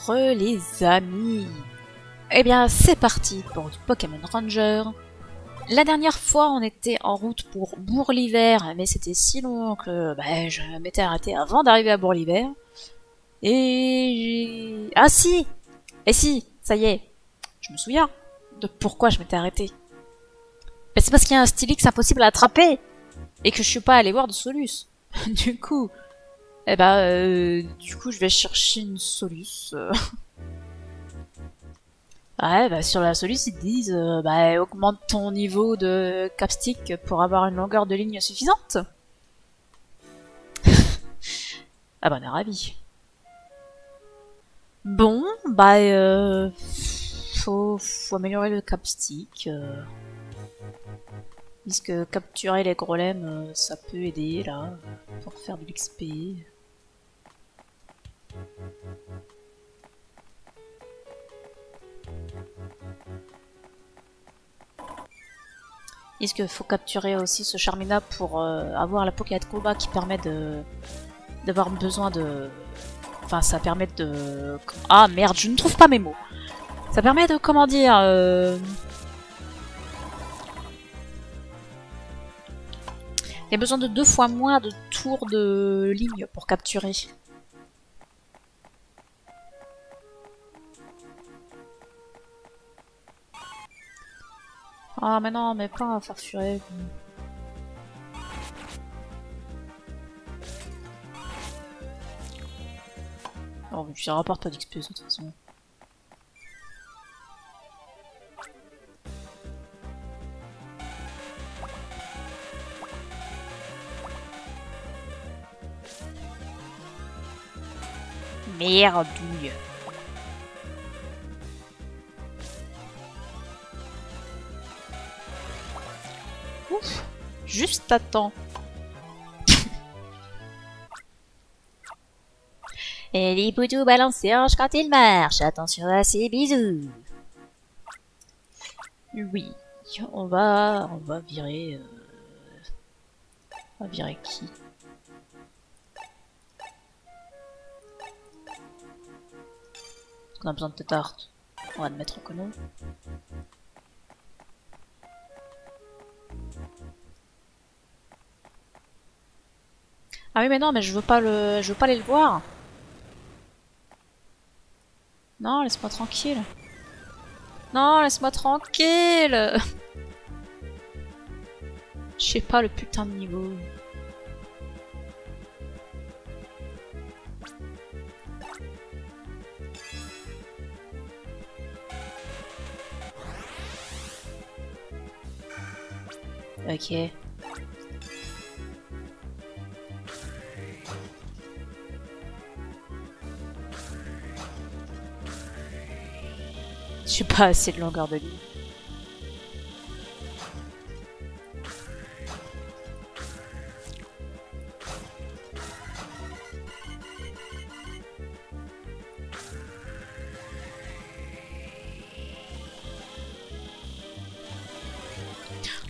Les amis. Eh bien c'est parti pour du Pokémon Ranger. La dernière fois on était en route pour Bourg-l'Hiver, mais c'était si long que je m'étais arrêté avant d'arriver à Bourg-l'Hiver. Et ah si. Et si, ça y est, je me souviens de pourquoi je m'étais arrêté. C'est parce qu'il y a un Steelix impossible à attraper et que je suis pas allé voir de Solus. Du coup, je vais chercher une Solus. Ouais, sur la Solus, ils te disent, augmente ton niveau de capstick pour avoir une longueur de ligne suffisante. Ah bah, on est ravis. Bon, faut améliorer le capstick. Puisque capturer les golems, ça peut aider, là, pour faire de l'XP. Est-ce qu'il faut capturer aussi ce Charmina pour avoir la Pokémon Combat qui permet d'avoir besoin de... Enfin, ça permet de... Ah merde, je ne trouve pas mes mots. Ça permet de, comment dire... Il y a besoin de 2 fois moins de tours de ligne pour capturer. Ah mais non, mais pas un farfuret. Oh, mais ça rapporte pas d'XP de toute façon. Merdouille. Ouf, juste à temps. Et les poutous balancent ses hanches quand il marche. Attention à ses bisous. Oui, on va virer... On va virer qui? On a besoin de tarte. On va admettre que non. Ah oui mais non, mais je veux pas aller le voir. Non, laisse-moi tranquille. Non, laisse-moi tranquille. Je sais pas le putain de niveau. Ok. J'ai pas assez de longueur de ligne.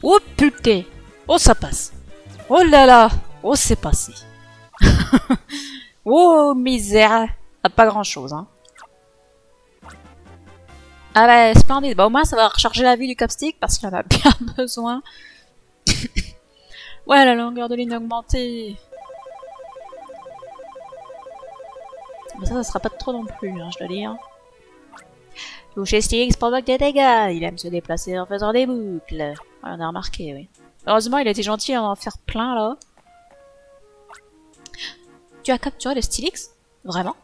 Oh putain! Oh ça passe! Oh là là! Oh c'est passé! Oh misère! Ah, pas grand chose hein. Ah bah splendide, bah au moins ça va recharger la vie du capstick parce qu'il en a bien besoin. Ouais, la longueur de ligne augmentée. Mais ça sera pas trop non plus, hein, je dois dire. Toucher Steelix provoque des dégâts, il aime se déplacer en faisant des boucles. Ouais, on a remarqué, oui. Heureusement, il a été gentil à en faire plein là. Tu as capturé le Steelix? Vraiment?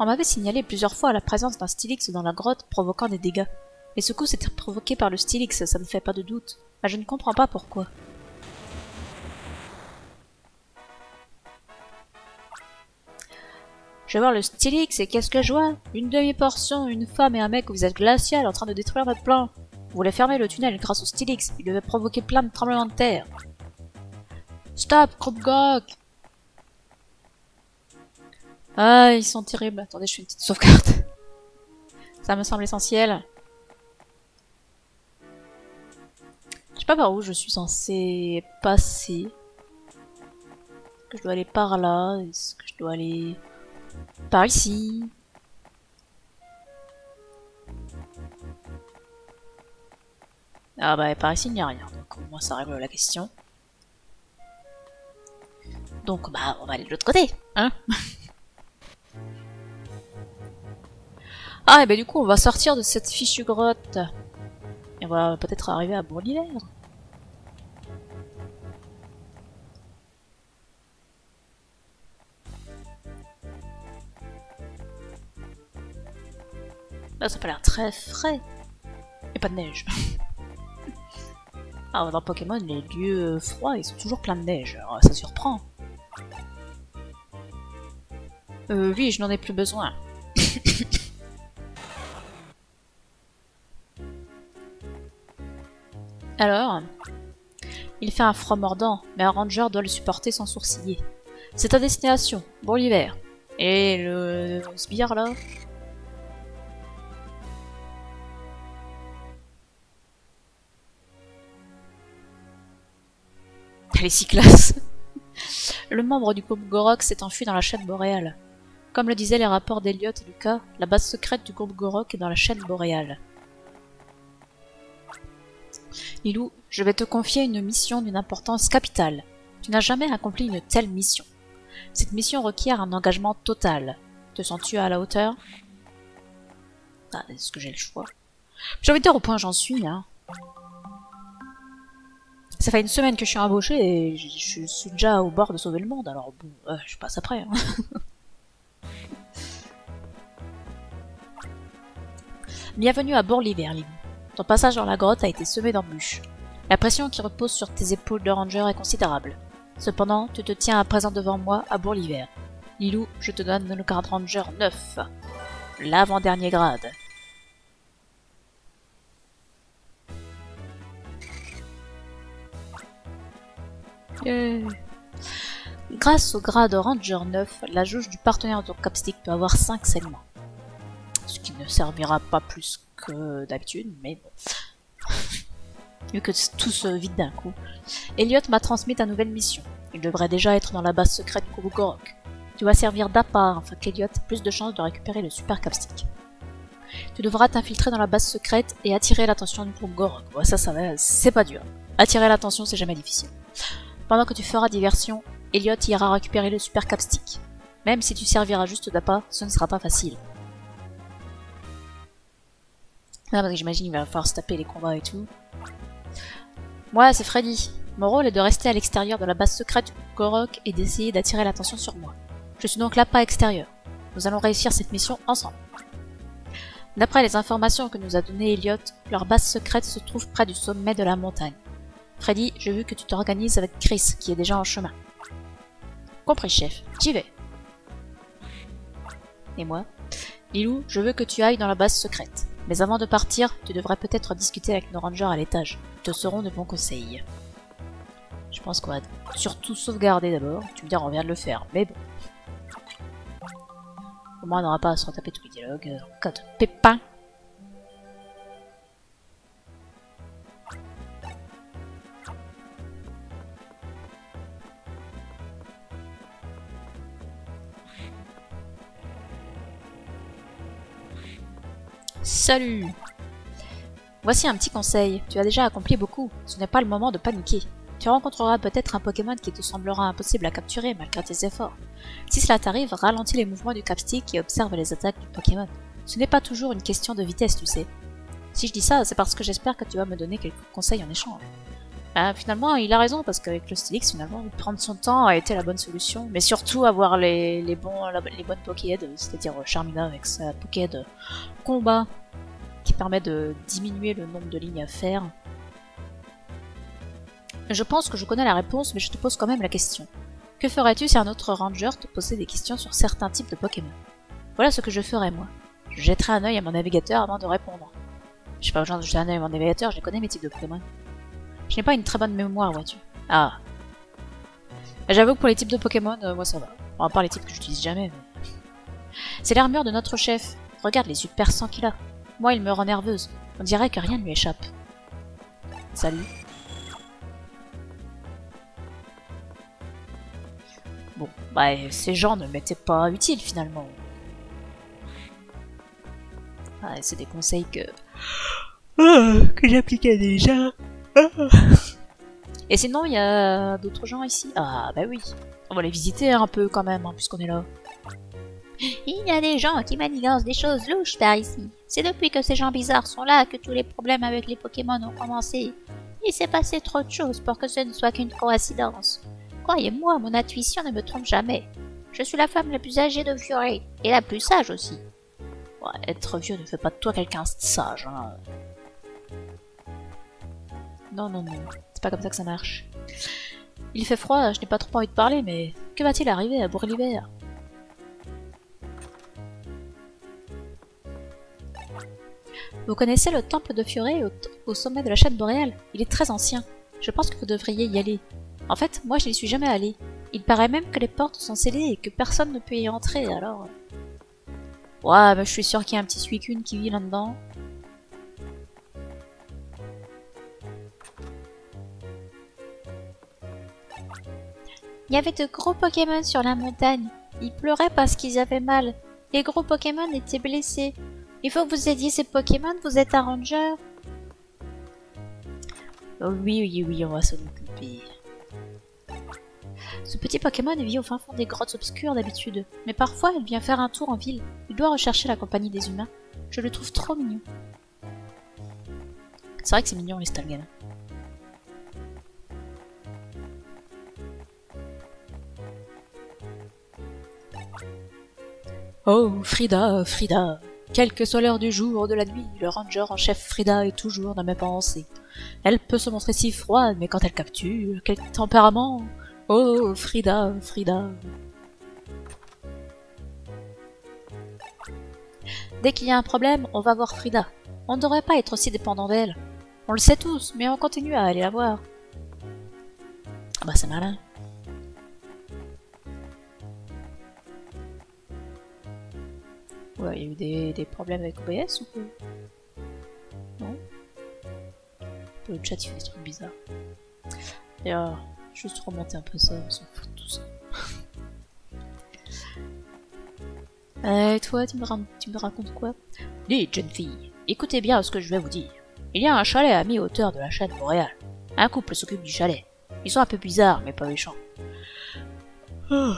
On m'avait signalé plusieurs fois la présence d'un Steelix dans la grotte provoquant des dégâts. Les secousses étaient provoquées par le Steelix, ça ne fait pas de doute. Mais je ne comprends pas pourquoi. Je vais voir le Steelix et qu'est-ce que je vois? Une demi-portion, une femme et un mec au visage glacial en train de détruire notre plan. Vous voulez fermer le tunnel grâce au Steelix, il devait provoquer plein de tremblements de terre. Stop, Krupgok! Ah, ils sont terribles. Attendez, je fais une petite sauvegarde. Ça me semble essentiel. Je sais pas par où je suis censée passer. Est-ce que je dois aller par là? Est-ce que je dois aller par ici? Ah bah par ici il n'y a rien, donc au moins ça règle la question. Donc bah on va aller de l'autre côté, hein. Ah et bah du coup on va sortir de cette fichue grotte. Et on va peut-être arriver à Bourg-l'Hiver. Là ça a pas l'air très frais. Et pas de neige. Ah dans Pokémon les lieux froids ils sont toujours pleins de neige, alors ça surprend. Oui je n'en ai plus besoin. Alors, il fait un froid mordant, mais un ranger doit le supporter sans sourciller. C'est ta destination, Bourg-l'Hiver. Et le sbire là? Elle est si classe. Le membre du groupe Gorok s'est enfui dans la chaîne boréale. Comme le disaient les rapports d'Elliot et Lucas, la base secrète du groupe Gorok est dans la chaîne boréale. Lilou, je vais te confier une mission d'une importance capitale. Tu n'as jamais accompli une telle mission. Cette mission requiert un engagement total. Te sens-tu à la hauteur? Ah, est-ce que j'ai le choix? J'ai envie de dire au point j'en suis, hein. Ça fait une semaine que je suis embauchée et je suis déjà au bord de sauver le monde, alors bon, je passe après. Hein. Bienvenue à Bourg-l'Hiver, Lilou. Ton passage dans la grotte a été semé d'embûches. La pression qui repose sur tes épaules de ranger est considérable. Cependant, tu te tiens à présent devant moi à Bourg-l'Hiver. Lilou, je te donne le grade ranger 9. L'avant-dernier grade. Grâce au grade Ranger 9, la jauge du partenaire de Capstick peut avoir 5 segments. Ce qui ne servira pas plus que d'habitude, mais bon. Mieux que tout se vide d'un coup. Elliot m'a transmis ta nouvelle mission. Il devrait déjà être dans la base secrète du groupe Gorok. Tu vas servir d'appât afin qu'Elliot ait plus de chances de récupérer le super Capstick. Tu devras t'infiltrer dans la base secrète et attirer l'attention du groupe Gorok. Bon, ça va, c'est pas dur. Attirer l'attention, c'est jamais difficile. Pendant que tu feras diversion, Elliot ira récupérer le super Capstick. Même si tu serviras juste d'appât, ce ne sera pas facile. Ah, parce que j'imagine qu'il va falloir se taper les combats et tout. Moi, c'est Freddy. Mon rôle est de rester à l'extérieur de la base secrète du Gorok et d'essayer d'attirer l'attention sur moi. Je suis donc l'appât extérieur. Nous allons réussir cette mission ensemble. D'après les informations que nous a données Elliot, leur base secrète se trouve près du sommet de la montagne. Freddy, j'ai vu que tu t'organises avec Chris, qui est déjà en chemin. Compris, chef. J'y vais. Et moi? Lilou, je veux que tu ailles dans la base secrète. Mais avant de partir, tu devrais peut-être discuter avec nos rangers à l'étage. Ils te seront de bons conseils. Je pense qu'on va surtout sauvegarder d'abord. Tu me diras, on vient de le faire, mais bon. Au moins, on n'aura pas à se retaper tous les dialogues en cas de pépin. Salut! Voici un petit conseil. Tu as déjà accompli beaucoup. Ce n'est pas le moment de paniquer. Tu rencontreras peut-être un Pokémon qui te semblera impossible à capturer malgré tes efforts. Si cela t'arrive, ralentis les mouvements du Capstick et observe les attaques du Pokémon. Ce n'est pas toujours une question de vitesse, tu sais. Si je dis ça, c'est parce que j'espère que tu vas me donner quelques conseils en échange. Finalement, il a raison, parce qu'avec le Stylix, finalement, prendre son temps a été la bonne solution. Mais surtout, avoir les bonnes Pokéheads, c'est-à-dire Charmina avec sa Pokéhead combat, qui permet de diminuer le nombre de lignes à faire. Je pense que je connais la réponse, mais je te pose quand même la question. Que ferais-tu si un autre ranger te posait des questions sur certains types de Pokémon? Voilà ce que je ferais, moi. Je jetterais un œil à mon navigateur avant de répondre. Je sais pas, genre, jeter un œil à mon navigateur, je les connais mes types de Pokémon. Je n'ai pas une très bonne mémoire, vois-tu. Ah. J'avoue que pour les types de Pokémon, moi ça va. Bon, à part les types que j'utilise jamais, mais... C'est l'armure de notre chef. Regarde les super 100 qu'il a. Moi, il me rend nerveuse. On dirait que rien ne lui échappe. Salut. Bon, bah, ces gens ne m'étaient pas utiles, finalement. Ah, c'est des conseils que... Oh, que j'appliquais déjà. Oh. Et sinon, il y a d'autres gens ici? Ah, bah oui. On va les visiter un peu quand même, hein, puisqu'on est là. Il y a des gens qui manigancent des choses louches par ici. C'est depuis que ces gens bizarres sont là que tous les problèmes avec les Pokémon ont commencé. Il s'est passé trop de choses pour que ce ne soit qu'une coïncidence. Croyez-moi, mon intuition ne me trompe jamais. Je suis la femme la plus âgée de Fioré, et la plus sage aussi. Ouais, être vieux ne fait pas de toi quelqu'un de sage, hein. Non, non, non, c'est pas comme ça que ça marche. Il fait froid, je n'ai pas trop envie de parler, mais que va-t-il arriver à Bourg-l'Hiver? Vous connaissez le temple de Fioré au sommet de la chaîne boréale? Il est très ancien. Je pense que vous devriez y aller. En fait, moi je n'y suis jamais allée. Il paraît même que les portes sont scellées et que personne ne peut y entrer, alors... Ouais, mais je suis sûre qu'il y a un petit Suicune qui vit là-dedans. Il y avait de gros Pokémon sur la montagne. Ils pleuraient parce qu'ils avaient mal. Les gros Pokémon étaient blessés. Il faut que vous aidiez ces Pokémon, vous êtes un ranger. Oh, oui, oui, oui, on va s'en occuper. Ce petit Pokémon vit au fin fond des grottes obscures d'habitude, mais parfois il vient faire un tour en ville. Il doit rechercher la compagnie des humains. Je le trouve trop mignon. C'est vrai que c'est mignon les Stalgans. Oh, Frida, Frida. Quelle que soit l'heure du jour ou de la nuit, le ranger en chef Frida est toujours dans mes pensées. Elle peut se montrer si froide, mais quand elle capture, quel tempérament! Oh, Frida, Frida. Dès qu'il y a un problème, on va voir Frida. On ne devrait pas être aussi dépendant d'elle. On le sait tous, mais on continue à aller la voir. Ah bah c'est malin. Ouais, il y a eu des problèmes avec OBS ou quoi? Non? Le chat il fait des trucs bizarres. D'ailleurs, juste remonter un peu ça, on s'en fout de tout ça. Et toi, tu me racontes quoi? Dites, jeune fille, écoutez bien ce que je vais vous dire. Il y a un chalet à mi-hauteur de la chaîne boréale. Un couple s'occupe du chalet. Ils sont un peu bizarres, mais pas méchants. Oh.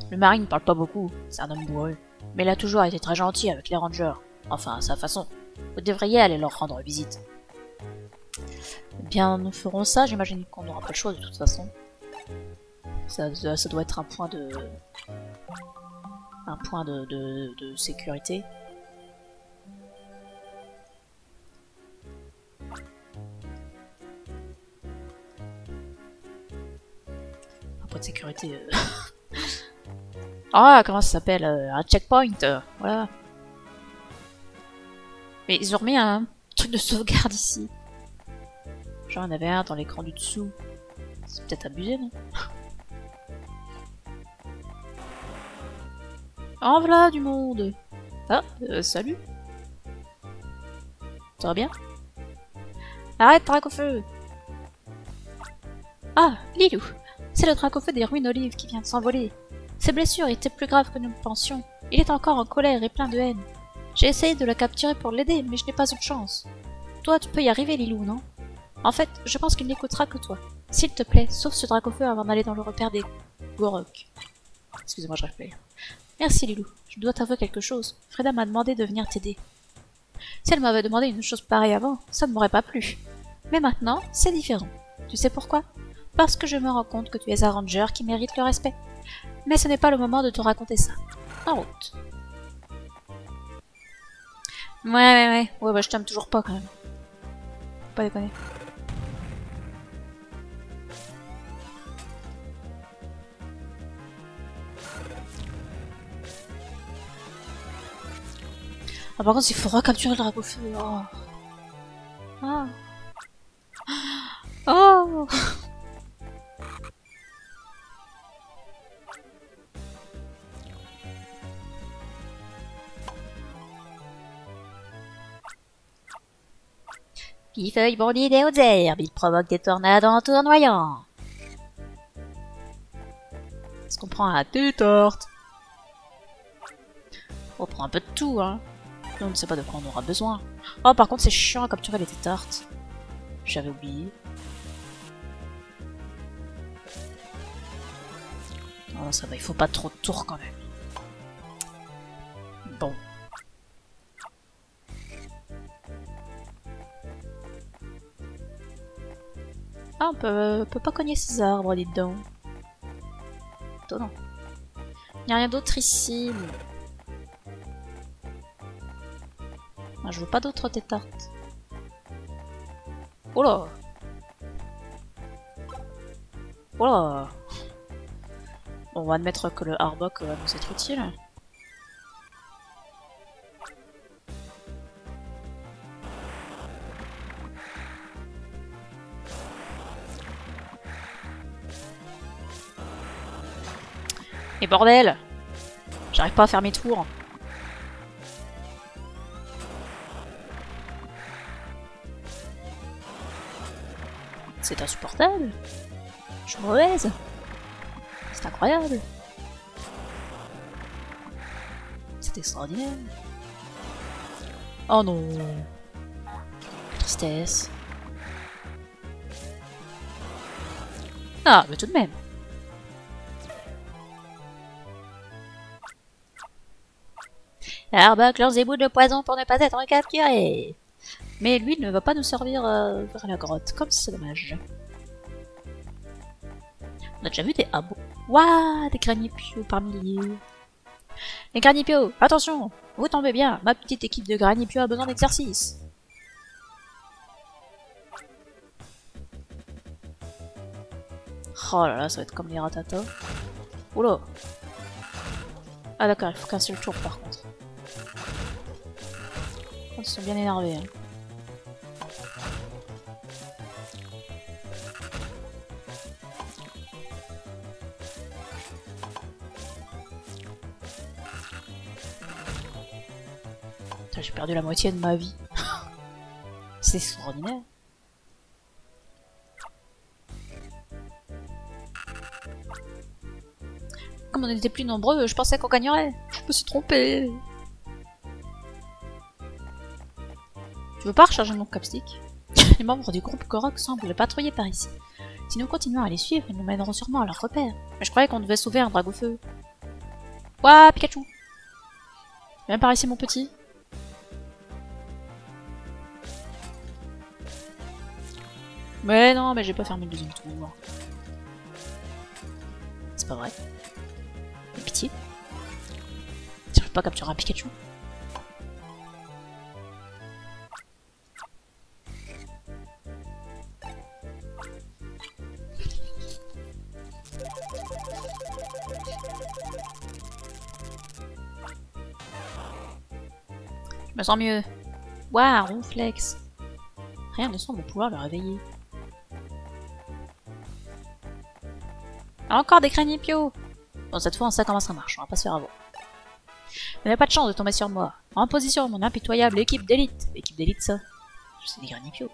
Le mari ne parle pas beaucoup, c'est un homme bourreux. Mais il a toujours été très gentil avec les rangers. Enfin, à sa façon. Vous devriez aller leur rendre visite. Eh bien, nous ferons ça, j'imagine qu'on n'aura pas le choix de toute façon. Ça doit être un point de... de sécurité. Un point de sécurité... Ah, comment ça s'appelle? Un checkpoint, voilà. Mais ils ont remis un truc de sauvegarde ici. Genre, il y en avait un dans l'écran du dessous. C'est peut-être abusé, non? Oh, voilà du monde! Ah, salut! Ça va bien? Arrête, Dracofeu! Ah, Lilou! C'est le Dracofeu des ruines olives qui vient de s'envoler. Ses blessures étaient plus graves que nous le pensions. Il est encore en colère et plein de haine. J'ai essayé de le capturer pour l'aider, mais je n'ai pas eu de chance. Toi, tu peux y arriver, Lilou, non? En fait, je pense qu'il n'écoutera que toi. S'il te plaît, sauve ce Dracofeu avant d'aller dans le repère des Gorok. Excusez-moi, je réfléchis. Merci, Lilou. Je dois t'avouer quelque chose. Frida m'a demandé de venir t'aider. Si elle m'avait demandé une chose pareille avant, ça ne m'aurait pas plu. Mais maintenant, c'est différent. Tu sais pourquoi? Parce que je me rends compte que tu es un ranger qui mérite le respect. Mais ce n'est pas le moment de te raconter ça. En route. Ouais, bah je t'aime toujours pas quand même. Faut pas déconner. Ah, par contre, il faut recapturer le Dracofeu. Oh. Ah. Oh. Pifeuille bondit des hautes herbes, il provoque des tornades en tournoyant. Est-ce qu'on prend un détorte? On prend un peu de tout, hein. on ne sait pas de quoi on aura besoin. Oh, par contre, c'est chiant à capturer les tétartes. J'avais oublié. Oh, ça va, il faut pas trop de tours quand même. Bon. Ah, on peut pas cogner ces arbres, dis donc. Étonnant. Il n'y a rien d'autre ici. Ah, je veux pas d'autres tétartes. Oh là! Oh là! Bon, on va admettre que le hardbock va nous être utile. Et bordel! J'arrive pas à faire mes tours. C'est insupportable. Je suis mauvaise. C'est incroyable. C'est extraordinaire. Oh non. Tristesse. Ah, mais tout de même. Hardbock lance des boules de poison pour ne pas être capturé. Mais lui ne va pas nous servir vers la grotte, comme c'est dommage. On a déjà vu des habos. Waouh, des granipios par milliers. Les granipios, attention, vous tombez bien, ma petite équipe de granipios a besoin d'exercice. Oh là là, ça va être comme les ratatas. Oula. Ah d'accord, il faut qu'un seul tour par contre. Ils sont bien énervés. Hein. J'ai perdu la moitié de ma vie. C'est extraordinaire. Comme on était plus nombreux, je pensais qu'on gagnerait. Je me suis trompée. Tu veux pas recharger mon capstick? Les membres du groupe Korok semblent patrouiller par ici. Si nous continuons à les suivre, ils nous mèneront sûrement à leur repère. Mais je croyais qu'on devait sauver un dragon-feu. Ouah, Pikachu! Viens par ici, mon petit. Mais non, mais j'ai pas fermé le deuxième tour. C'est pas vrai. Mais pitié. Si je peux pas capturer un Pikachu. Je me sens mieux. Waouh, Ronflex. Rien ne semble pouvoir le réveiller. Encore des granipios. Bon, cette fois, ça commence à marcher, on va pas se faire avoir. Vous n'avez pas de chance de tomber sur moi. En position, mon impitoyable équipe d'élite. Équipe d'élite, ça. C'est des granipios.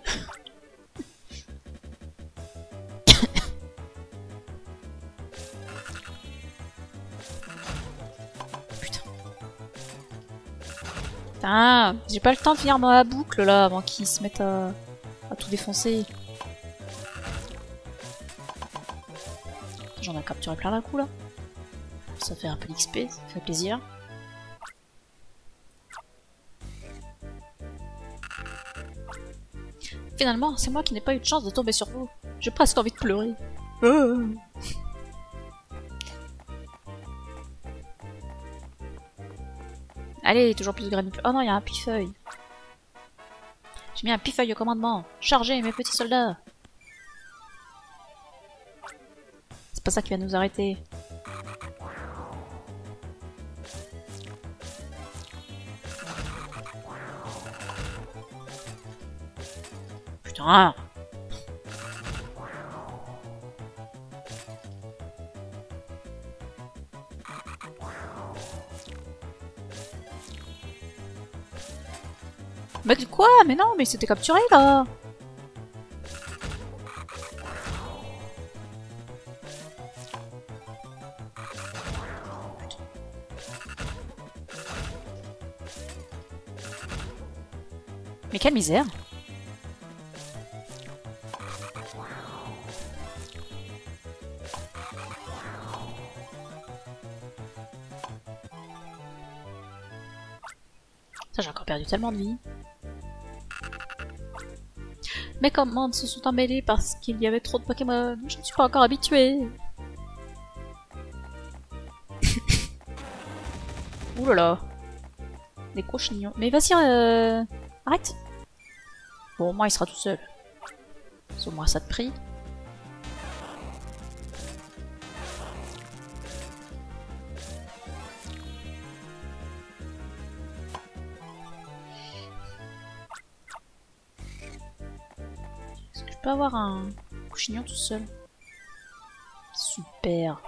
Putain. Putain, j'ai pas le temps de finir ma boucle là avant qu'ils se mettent à tout défoncer. J'en ai capturé plein d'un coup là. Ça fait un peu d'XP, ça fait plaisir. Finalement, c'est moi qui n'ai pas eu de chance de tomber sur vous. J'ai presque envie de pleurer. Allez, toujours plus de granipios. Oh non, il y a un pifeuille. J'ai mis un pifeuille au commandement. Chargez mes petits soldats. C'est pas ça qui va nous arrêter. Putain. Mais quoi? Mais non, mais c'était capturé là. Mais quelle misère! Ça, j'ai encore perdu tellement de vie. Mes commandes se sont emmêlées parce qu'il y avait trop de Pokémon. Je ne suis pas encore habituée. Ouh là là. Des cochignons. Mais vas-y, arrête. Bon, au moins il sera tout seul. C'est au moins ça de prix. Est-ce que je peux avoir un cochignon tout seul? Super.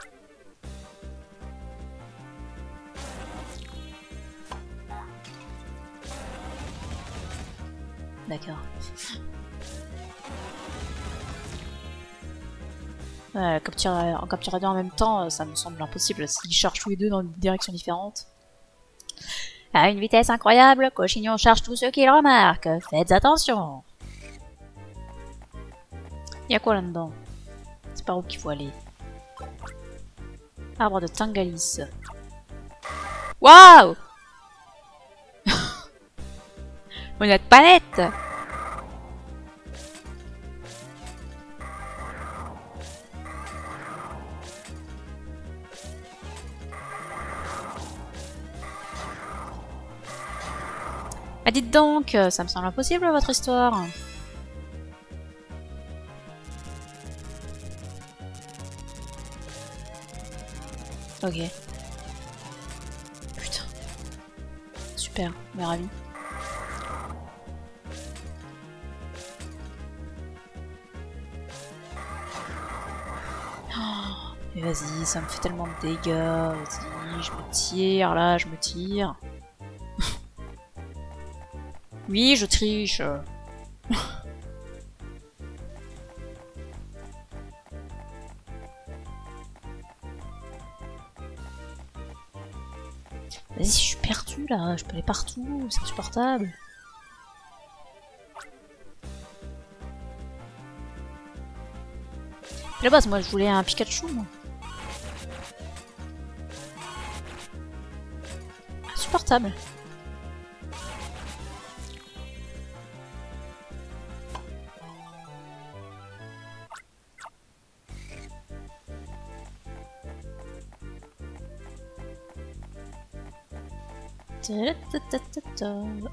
D'accord. En capturer deux en même temps, ça me semble impossible s'ils chargent tous les deux dans une direction différente. À une vitesse incroyable, Cochignon charge tous ceux qui le remarquent. Faites attention. Y'a quoi là-dedans? C'est par où qu'il faut aller? Arbre de Tangalis. Waouh! Vous n'êtes pas nette! Ah, dites donc, ça me semble impossible votre histoire. Ok. Putain. Super, mais ravi. Oh, mais vas-y, ça me fait tellement de dégâts. Vas-y, je me tire, là, je me tire. Oui, je triche. Vas-y, je suis perdu là, je peux aller partout, c'est insupportable. À la base, moi je voulais un Pikachu, moi. Insupportable.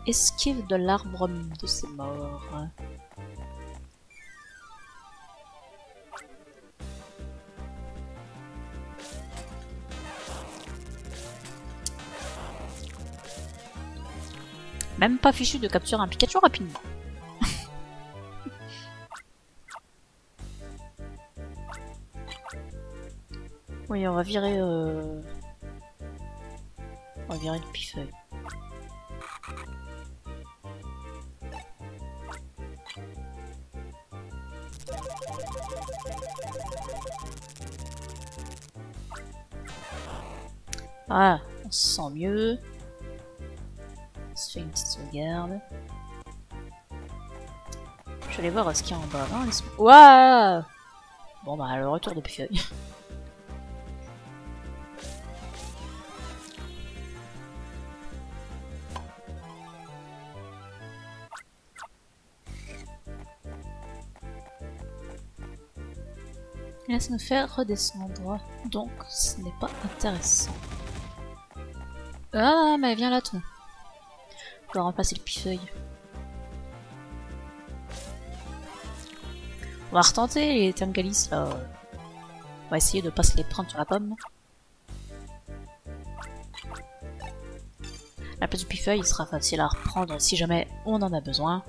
Esquive de l'arbre de ses morts. Même pas fichu de capturer un Pikachu rapidement. Oui, on va virer... On va virer le Pifeuille. Ah, on se sent mieux. On se fait une petite sauvegarde. Je vais aller voir ce qu'il y a en bas. Non, ouah! Bon bah, le retour de Pifeuille. Laisse nous faire redescendre, donc ce n'est pas intéressant. Ah, mais viens là, toi. On va remplacer le Pifeuille. On va retenter les Tangalis là. On va essayer de pas se les prendre sur la pomme. La place du Pifeuille sera facile à reprendre si jamais on en a besoin.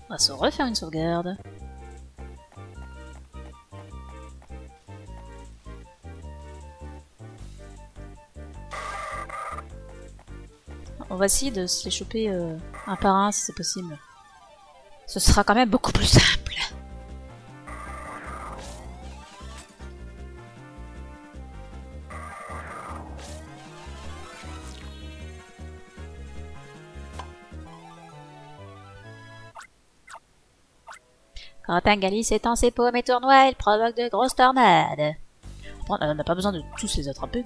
On va se refaire une sauvegarde. On va essayer de se les choper un par un si c'est possible. Ce sera quand même beaucoup plus simple. Quand Tangalis étend ses paumes et tournoie, il provoque de grosses tornades. Bon, on n'a pas besoin de tous les attraper.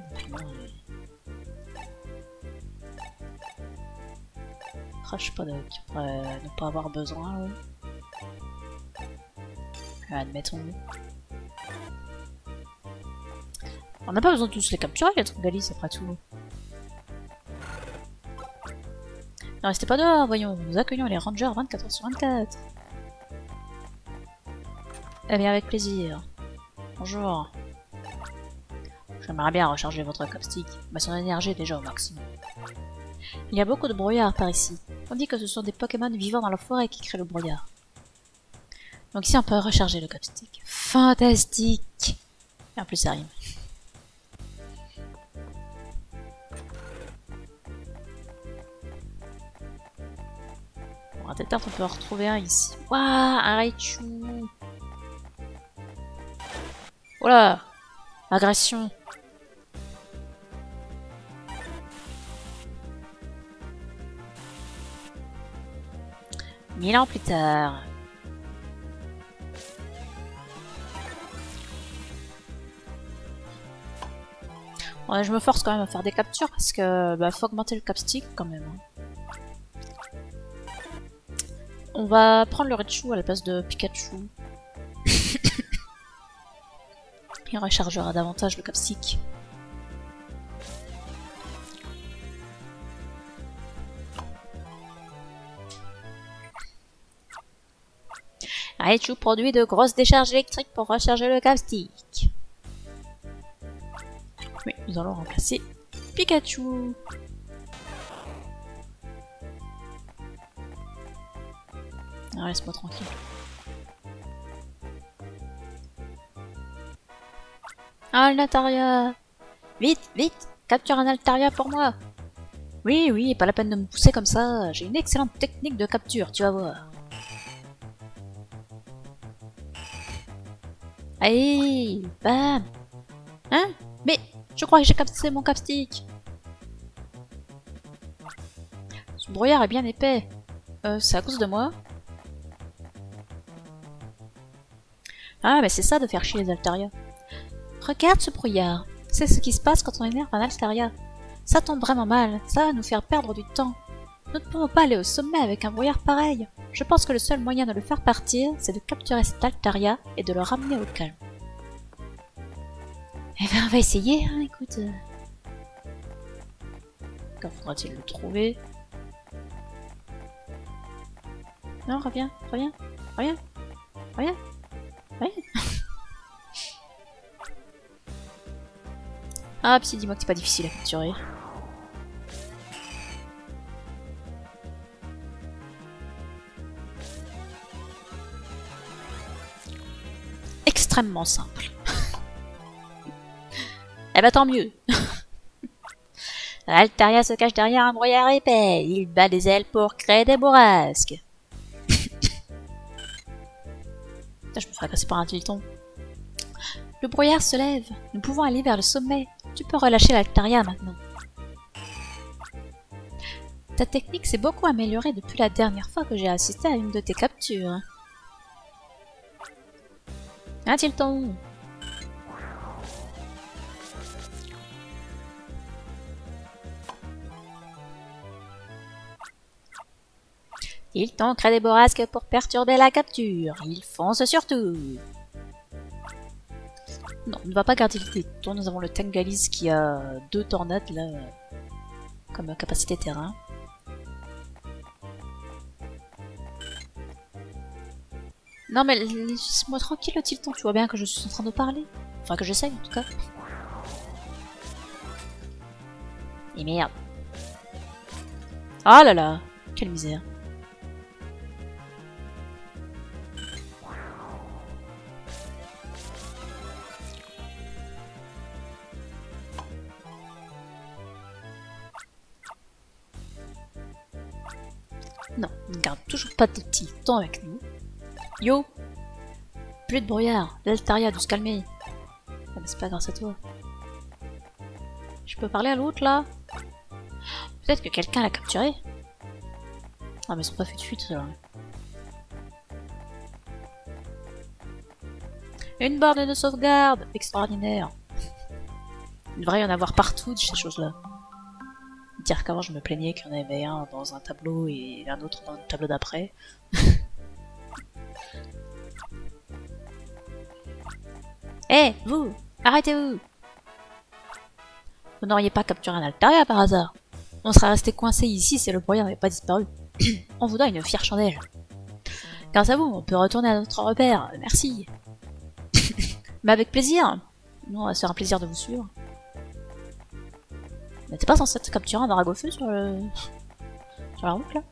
Crash Paddock, pourrait ne pas avoir besoin. Oui. Admettons. On n'a pas besoin de tous les capturer, les Tangalis, après tout. Ne restez pas dehors, voyons. Nous accueillons les rangers 24h/24. Eh bien, avec plaisir. Bonjour. J'aimerais bien recharger votre capstick, mais son énergie est déjà au maximum. Il y a beaucoup de brouillard par ici. On dit que ce sont des Pokémon vivant dans la forêt qui créent le brouillard. Donc ici on peut recharger le capstick. Fantastique! Et en plus ça rime. Bon, peut-être on peut en retrouver un ici. Waouh, un Raichu! Voilà! Agression! Mille ans plus tard. Ouais, je me force quand même à faire des captures parce que bah, faut augmenter le capstick quand même. On va prendre le Raichu à la place de Pikachu. Il rechargera davantage le capstick. Raichu produit de grosses décharges électriques pour recharger le capstick. Oui, nous allons remplacer Pikachu. Ah, laisse-moi tranquille. Ah, un Altaria! Vite, vite! Capture un Altaria pour moi! Oui, oui, pas la peine de me pousser comme ça. J'ai une excellente technique de capture, tu vas voir. Allez, bam! Hein? Mais je crois que j'ai capté mon capstick. Ce brouillard est bien épais. C'est à cause de moi? Ah, mais c'est ça de faire chier les Altaria. Regarde ce brouillard. C'est ce qui se passe quand on énerve un Altaria. Ça tombe vraiment mal. Ça va nous faire perdre du temps. Nous ne pouvons pas aller au sommet avec un brouillard pareil. Je pense que le seul moyen de le faire partir, c'est de capturer cet Altaria et de le ramener au calme. Eh ben, on va essayer, hein, écoute. Quand faudra-t-il le trouver? Non, reviens, reviens, reviens, reviens, reviens. Ah, puis dis-moi que c'est pas difficile à capturer. Extrêmement simple. Eh ben tant mieux. Altaria se cache derrière un brouillard épais. Il bat des ailes pour créer des bourrasques. Je me ferais passer par un Tilton. Le brouillard se lève. Nous pouvons aller vers le sommet. Tu peux relâcher l'Altaria maintenant. Ta technique s'est beaucoup améliorée depuis la dernière fois que j'ai assisté à une de tes captures. Un Tilton. Tilton crée des bourrasques pour perturber la capture. Il fonce surtout. Non, on ne va pas garder le Tilton. Nous avons le Tangalis qui a 2 tornades là, comme capacité terrain. Non mais laisse-moi tranquille le Tilton, tu vois bien que je suis en train de parler. Enfin que j'essaye en tout cas. Et merde. Ah là là, quelle misère. Non, on ne garde toujours pas de Tilton avec nous. Yo! Plus de brouillard, l'Altaria a dû se calmer. Ah, mais c'est pas grâce à toi. Je peux parler à l'autre là? Peut-être que quelqu'un l'a capturé? Ah mais ils sont pas fait de fuite là. Une borne de sauvegarde! Extraordinaire! Il devrait y en avoir partout de ces choses-là. Dire qu'avant je me plaignais qu'il y en avait un dans un tableau et un autre dans le tableau d'après. Hé, vous! Arrêtez-vous! Vous n'auriez pas capturé un Altaria par hasard? On serait resté coincé ici si le broyeur n'avait pas disparu. On vous doit une fière chandelle. Grâce à vous, on peut retourner à notre repère. Merci. Mais avec plaisir. Nous, ça sera un plaisir de vous suivre. Mais t'es pas censé capturer un dragofeu sur la route, là?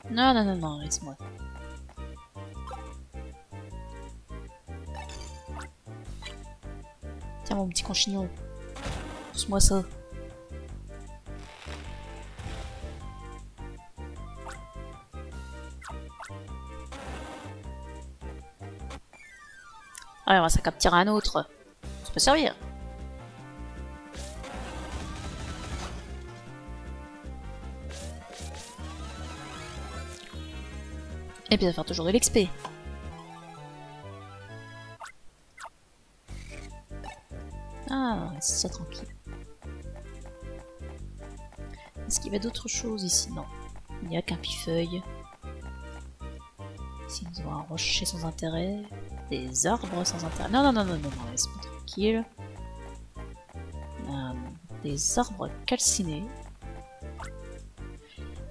Non, non, non, non, laisse-moi. Tiens, mon petit conchignon. Pousse-moi ça. Ouais, on va s'en capturer un autre. Ça peut servir. Et puis ça va faire toujours de l'XP. Ah, c'est ça tranquille. Est-ce qu'il y avait d'autres choses ici? Non. Il n'y a qu'un pifeuille. Ici nous avons un rocher sans intérêt. Des arbres sans intérêt. Non, non, non, non, non, non, laisse-moi tranquille. Des arbres calcinés.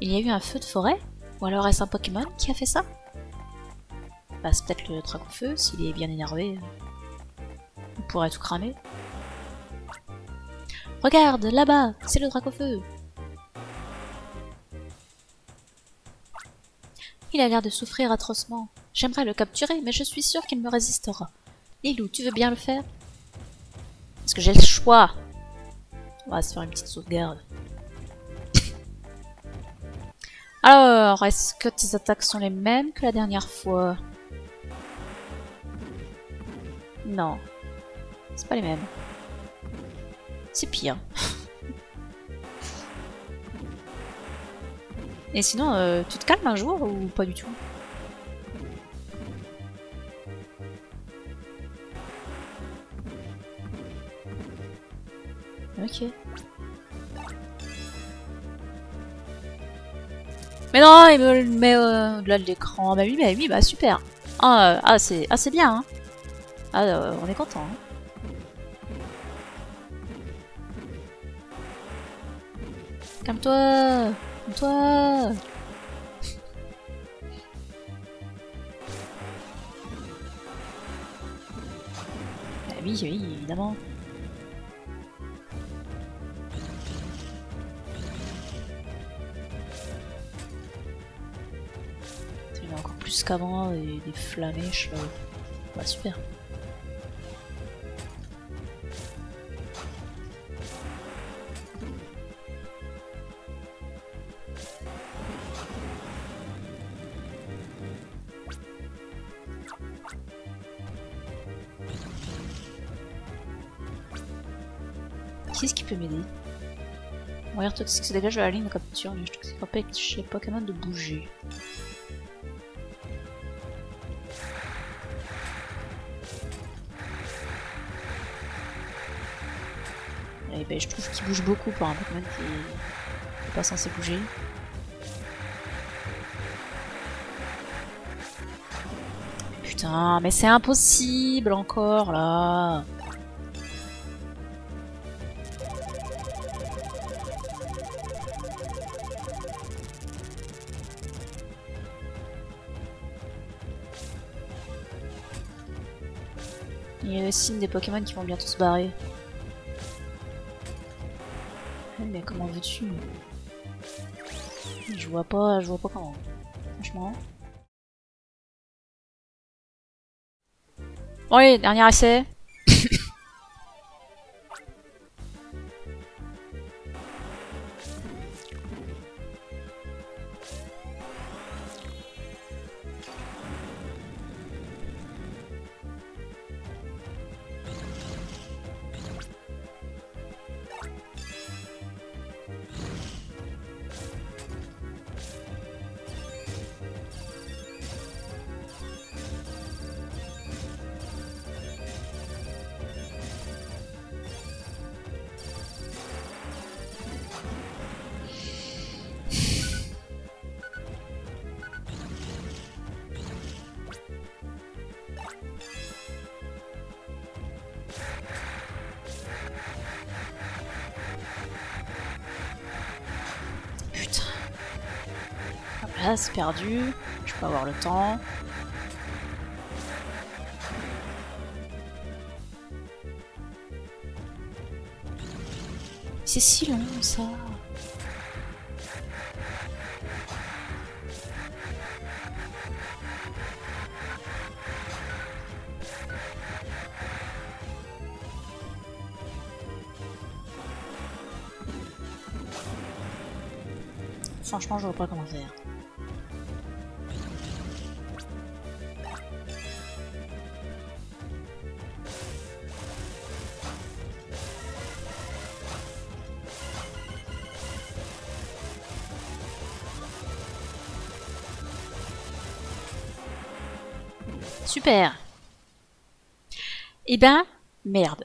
Il y a eu un feu de forêt? Ou alors est-ce un Pokémon qui a fait ça? Bah, c'est peut-être le Dracofeu, s'il est bien énervé. Il pourrait tout cramer. Regarde, là-bas, c'est le Dracofeu. Il a l'air de souffrir atrocement. J'aimerais le capturer, mais je suis sûre qu'il me résistera. Lilou, tu veux bien le faire? Est-ce que j'ai le choix? On va se faire une petite sauvegarde. Alors, est-ce que tes attaques sont les mêmes que la dernière fois? Non. C'est pas les mêmes. C'est pire. Et sinon, tu te calmes un jour ou pas du tout? Ok. Mais non, il me le met au-delà de l'écran. Bah oui, bah super. Ah, c'est bien. Hein. Ah, on est content. Hein. Calme-toi. Calme-toi. Bah oui, évidemment. Il y a encore plus qu'avant, des flamèches. Bah super. Qui est-ce qui peut m'aider? Moyen toxique se dégage de la ligne de capture. Mais je toxique empêche chez Pokémon de bouger. Et ben, je trouve qu'il bouge beaucoup pour un Pokémon qui est pas censé bouger. Putain, mais c'est impossible encore là. Il y a le signe des Pokémon qui vont bientôt se barrer. Mais comment veux-tu? Je vois pas comment. Franchement. Bon allez, dernier essai. Voilà, c'est perdu. Je peux avoir le temps. C'est si long ça. Franchement, je vois pas comment faire. Super. Eh ben, merde.